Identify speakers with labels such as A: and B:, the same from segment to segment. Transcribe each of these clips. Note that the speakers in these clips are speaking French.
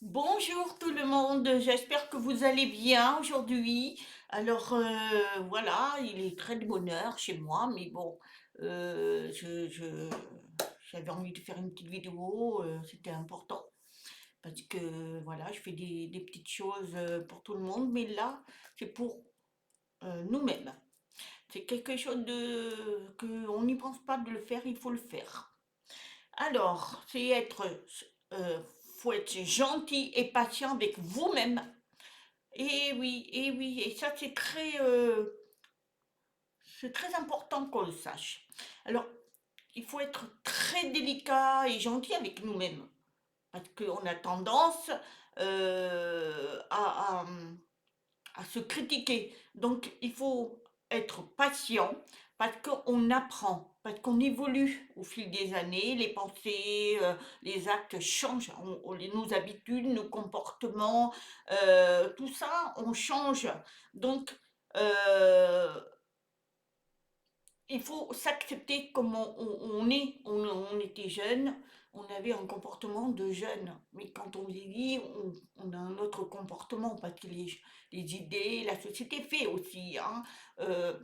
A: Bonjour tout le monde, j'espère que vous allez bien aujourd'hui. Alors voilà, il est très de bonne heure chez moi, mais bon, j'avais envie de faire une petite vidéo, c'était important, parce que voilà, je fais des petites choses pour tout le monde, mais là, c'est pour nous-mêmes. C'est quelque chose que on n'y pense pas de le faire, il faut le faire. Alors, euh, faut être gentil et patient avec vous-même. Et oui, et ça c'est très important qu'on le sache. Alors, il faut être très délicat et gentil avec nous-mêmes, parce qu'on a tendance à se critiquer. Donc, il faut être patient parce qu'on apprend, parce qu'on évolue au fil des années, les pensées, les actes changent, nos habitudes, nos comportements, tout ça, on change. Donc, euh, il faut s'accepter comme on est. On était jeune, on avait un comportement de jeune. Mais quand on vieillit, on a un autre comportement parce que les idées, la société fait aussi, hein. Euh,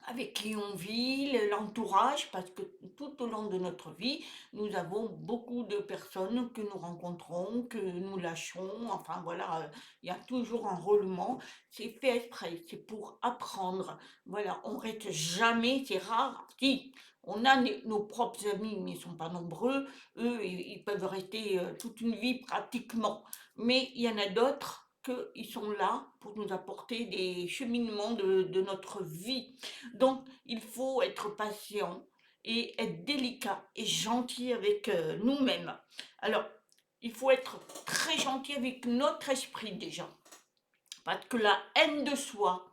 A: avec qui on vit, l'entourage, parce que tout au long de notre vie, nous avons beaucoup de personnes que nous rencontrons, que nous lâchons, enfin voilà, il y a toujours un roulement, c'est fait exprès, c'est pour apprendre, voilà, on reste jamais, c'est rare, si, on a nos propres amis, mais ils ne sont pas nombreux, eux, ils peuvent rester toute une vie pratiquement, mais il y en a d'autres qu'ils sont là pour nous apporter des cheminements de notre vie. Donc, il faut être patient et être délicat et gentil avec nous-mêmes. Alors, il faut être très gentil avec notre esprit déjà, parce que la haine de soi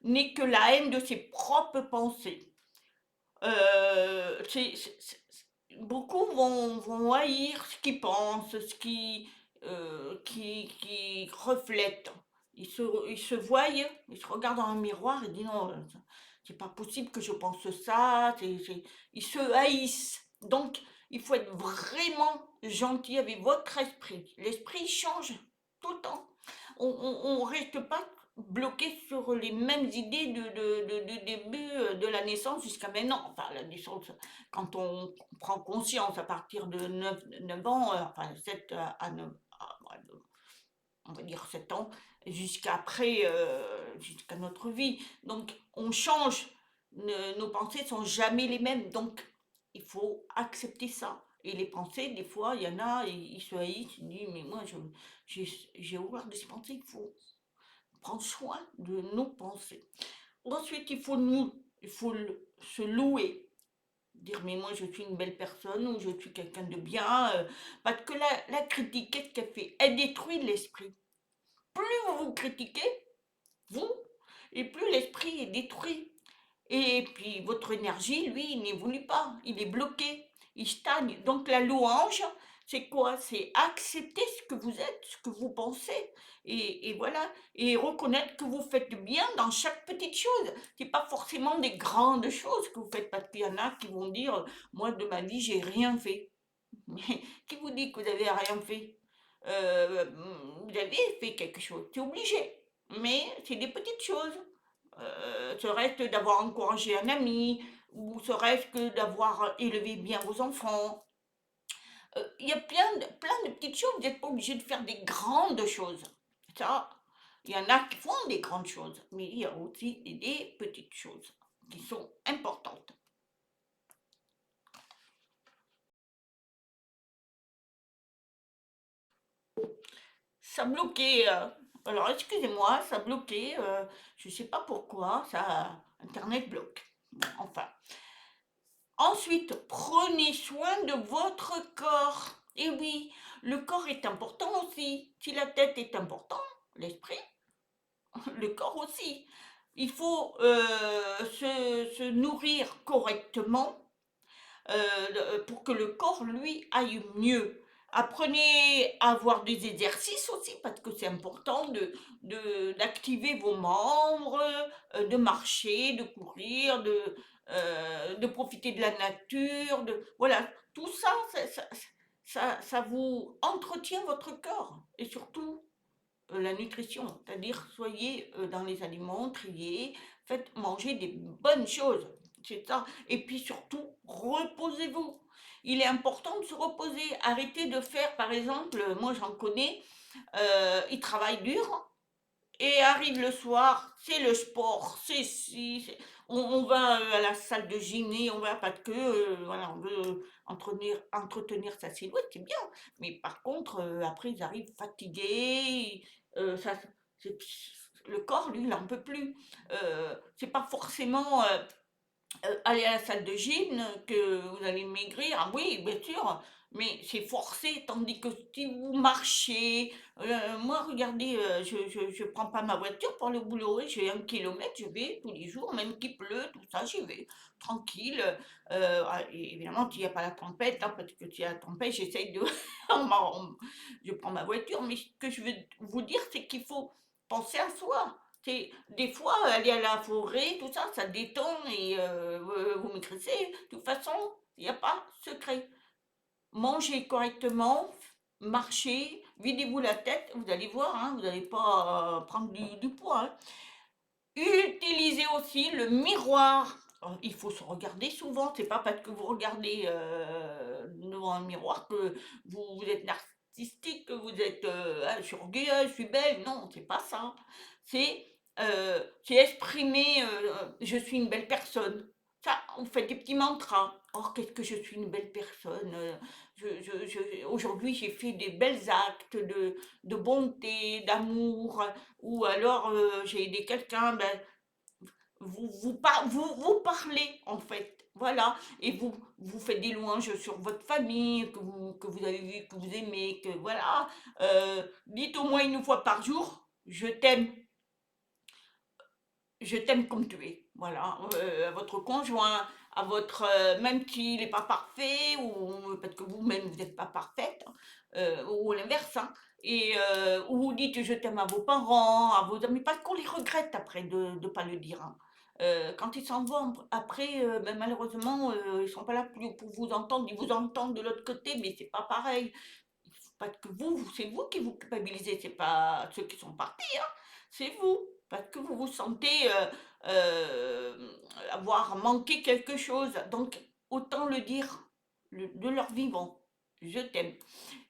A: n'est que la haine de ses propres pensées. Beaucoup vont haïr ce qu'ils pensent, qui reflètent. Ils se voient, ils se regardent dans un miroir et disent non, c'est pas possible que je pense ça. Ils se haïssent. Donc, il faut être vraiment gentil avec votre esprit. L'esprit change tout le temps. On reste pas bloqué sur les mêmes idées de début de la naissance jusqu'à maintenant. Enfin, la naissance, quand on prend conscience à partir de 9 ans, enfin 7 à 9, on va dire 7 ans, jusqu'après, jusqu'à notre vie. Donc, on change. Nos pensées sont jamais les mêmes. Donc, il faut accepter ça. Et les pensées, des fois, il y en a, ils se haïssent, ils disent, mais moi, j'ai horreur de ces pensées, il faut prendre soin de nos pensées. Ensuite, il faut se louer, dire mais moi je suis une belle personne ou je suis quelqu'un de bien, parce que la critique, qu'est-ce qu'elle fait? Elle détruit l'esprit. Plus vous vous critiquez, vous, et plus l'esprit est détruit. Et puis votre énergie, lui, il n'évolue pas, il est bloqué, il stagne. Donc la louange, c'est quoi? C'est accepter ce que vous êtes, ce que vous pensez, et voilà, et reconnaître que vous faites bien dans chaque petite chose. C'est pas forcément des grandes choses que vous faites, parce qu'il y en a qui vont dire, moi de ma vie, j'ai rien fait. Mais qui vous dit que vous avez rien fait? Euh, vous avez fait quelque chose, c'est obligé. Mais c'est des petites choses. Serait-ce d'avoir encouragé un ami, ou serait-ce que d'avoir élevé bien vos enfants. Il y a plein de petites choses, vous n'êtes pas obligé de faire des grandes choses. Ça, il y en a qui font des grandes choses, mais il y a aussi des petites choses qui sont importantes. Ça bloquait. Alors, excusez-moi, ça bloquait. Je ne sais pas pourquoi, ça, Internet bloque. Bon, enfin. Ensuite, prenez soin de votre corps. Et oui, le corps est important aussi. Si la tête est importante, l'esprit, le corps aussi. Il faut se nourrir correctement pour que le corps, lui, aille mieux. Apprenez à avoir des exercices aussi, parce que c'est important d'activer vos membres, de marcher, de courir, de profiter de la nature. Voilà, tout ça, ça vous entretient votre corps et surtout la nutrition, c'est-à-dire soyez dans les aliments, triés, faites manger des bonnes choses, c'est ça. Et puis surtout, reposez-vous. Il est important de se reposer. Arrêtez de faire, par exemple, moi j'en connais, ils travaillent dur, et arrive le soir, c'est le sport, c'est si, on va à la salle de gym, on va pas de queue, voilà, on veut entretenir sa silhouette, c'est bien. Mais par contre, après, ils arrivent fatigués, ça, c'est- le corps, lui, il n'en peut plus. C'est pas forcément aller à la salle de gym que vous allez maigrir, ah oui, bien sûr, mais c'est forcé, tandis que si vous marchez, moi, regardez, je prends pas ma voiture pour le boulot, j'ai 1 kilomètre, je vais tous les jours, même qu'il pleut, tout ça, j'y vais, tranquille. Et évidemment, s'il n'y a pas la tempête, hein, parce que s'il y a la tempête, j'essaye de... je prends ma voiture, mais ce que je veux vous dire, c'est qu'il faut penser à soi. Des fois, aller à la forêt, tout ça, ça détend et vous maigrissez. De toute façon, il n'y a pas secret. Mangez correctement, marchez, videz-vous la tête, vous allez voir, hein, vous n'allez pas prendre du poids, hein. Utilisez aussi le miroir. Il faut se regarder souvent. C'est pas parce que vous regardez devant un miroir que vous êtes narcissique, que vous êtes ah, je suis orgueilleuse, je suis belle. Non, c'est pas ça. C'est exprimer je suis une belle personne. Ça, on fait des petits mantras. Oh, qu'est-ce que je suis une belle personne. Aujourd'hui, j'ai fait des belles actes de bonté, d'amour, ou alors j'ai aidé quelqu'un, ben, vous parlez en fait, voilà, et vous faites des louanges sur votre famille, que vous avez vu, que vous aimez, que voilà, dites au moins 1 fois par jour, je t'aime comme tu es, voilà, à votre conjoint, à votre, même s'il n'est pas parfait, ou parce que vous-même vous n'êtes pas parfaite, ou l'inverse, hein, et ou vous dites je t'aime à vos parents, à vos amis, parce qu'on les regrette après de ne pas le dire, hein. Quand ils s'en vont après, ben, malheureusement, ils sont pas là pour vous entendre, ils vous entendent de l'autre côté, mais c'est pas pareil. Parce que c'est vous qui vous culpabilisez, c'est pas ceux qui sont partis, hein, c'est vous. Parce que vous vous sentez avoir manqué quelque chose. Donc, autant le dire de leur vivant. Je t'aime.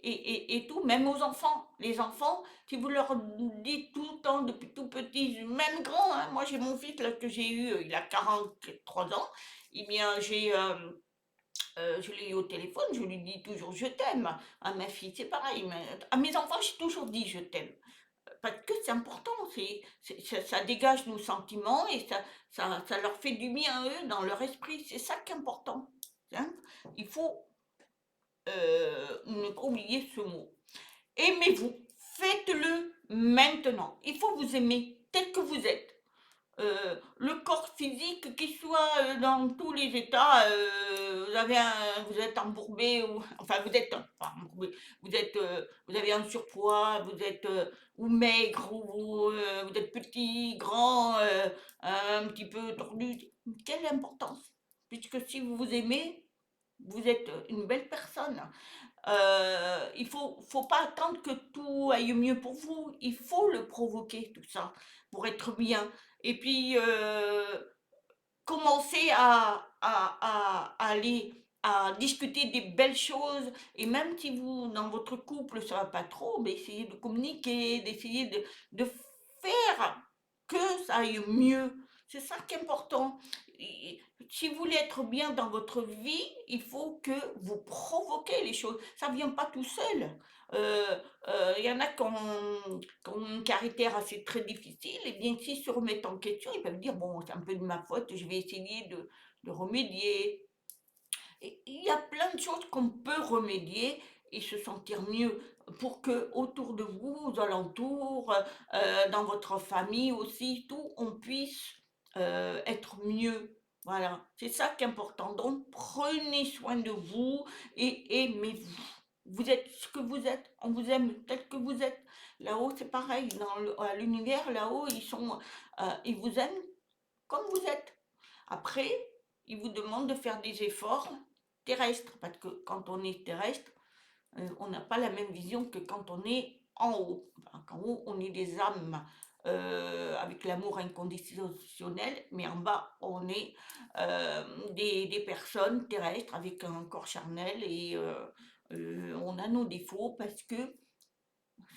A: Et tout, même aux enfants. Les enfants, si vous leur dites tout le temps, depuis tout petit, même grand, hein, moi j'ai mon fils là, que j'ai eu, il a 43 ans, eh bien je l'ai eu au téléphone, je lui dis toujours je t'aime. À ma fille, c'est pareil. Mais à mes enfants, j'ai toujours dit je t'aime. Parce que c'est important, ça dégage nos sentiments et ça leur fait du bien à eux dans leur esprit. C'est ça qui est important, hein. Il faut ne pas oublier ce mot. Aimez-vous, faites-le maintenant. Il faut vous aimer tel que vous êtes. Le corps physique, qu'il soit dans tous les états, vous êtes embourbé, ou, enfin vous êtes, pas embourbé, vous avez un surpoids, vous êtes ou maigre, ou vous êtes petit, grand, un petit peu tordu. Quelle importance? Puisque si vous vous aimez, vous êtes une belle personne. Faut pas attendre que tout aille mieux pour vous. Il faut le provoquer, tout ça, pour être bien. Et puis, commencer à aller à discuter des belles choses. Et même si vous, dans votre couple, ça va pas trop, mais essayez de communiquer, d'essayer de faire que ça aille mieux. C'est ça qui est important. Si vous voulez être bien dans votre vie, il faut que vous provoquez les choses. Ça ne vient pas tout seul. Il y en a qui ont un caractère assez très difficile, et bien s'ils se remettent en question, ils peuvent dire, bon, c'est un peu de ma faute, je vais essayer de remédier. Et il y a plein de choses qu'on peut remédier et se sentir mieux pour que autour de vous, aux alentours, dans votre famille aussi, tout, on puisse être mieux. Voilà, c'est ça qui est important. Donc, prenez soin de vous et aimez-vous. Vous êtes ce que vous êtes, on vous aime tel que vous êtes. Là-haut, c'est pareil. À l'univers, là-haut, ils vous aiment comme vous êtes. Après, ils vous demandent de faire des efforts terrestres, parce que quand on est terrestre, On n'a pas la même vision que quand on est en haut. Enfin, qu'en haut, on est des âmes avec l'amour inconditionnel, mais en bas, on est des personnes terrestres avec un corps charnel et on a nos défauts parce que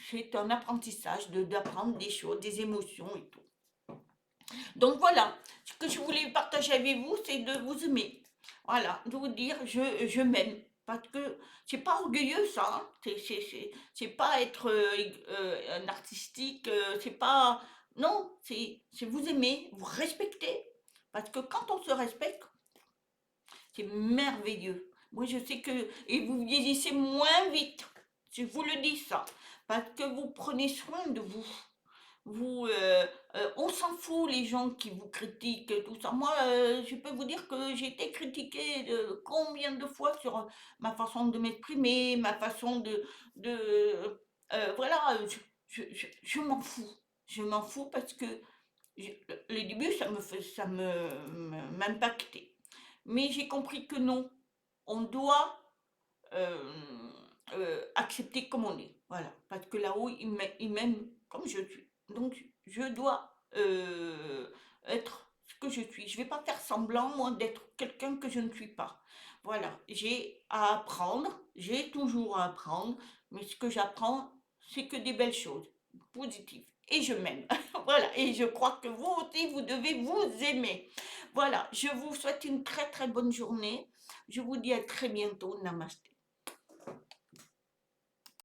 A: c'est un apprentissage d'apprendre des choses, des émotions et tout. Donc voilà, ce que je voulais partager avec vous, c'est de vous aimer. Voilà, de vous dire je m'aime. Parce que c'est pas orgueilleux ça, hein. C'est pas être un artistique, c'est pas. Non, c'est vous aimer, vous respecter. Parce que quand on se respecte, c'est merveilleux. Moi je sais que. Et vous vieillissez moins vite. Je vous le dis ça. Parce que vous prenez soin de vous. On s'en fout les gens qui vous critiquent, tout ça. Moi, je peux vous dire que j'ai été critiquée combien de fois sur ma façon de m'exprimer, ma façon voilà, je m'en fous. Je m'en fous parce que je- le début, m'impactait. Mais j'ai compris que non, on doit euh, accepter comme on est. Voilà. Parce que là-haut, il m'aime comme je suis. Donc, je dois être ce que je suis. Je ne vais pas faire semblant, moi, d'être quelqu'un que je ne suis pas. Voilà. J'ai à apprendre. J'ai toujours à apprendre. Mais ce que j'apprends, c'est que des belles choses, positives. Et je m'aime. Voilà. Et je crois que vous aussi, vous devez vous aimer. Voilà. Je vous souhaite une très, très bonne journée. Je vous dis à très bientôt. Namasté.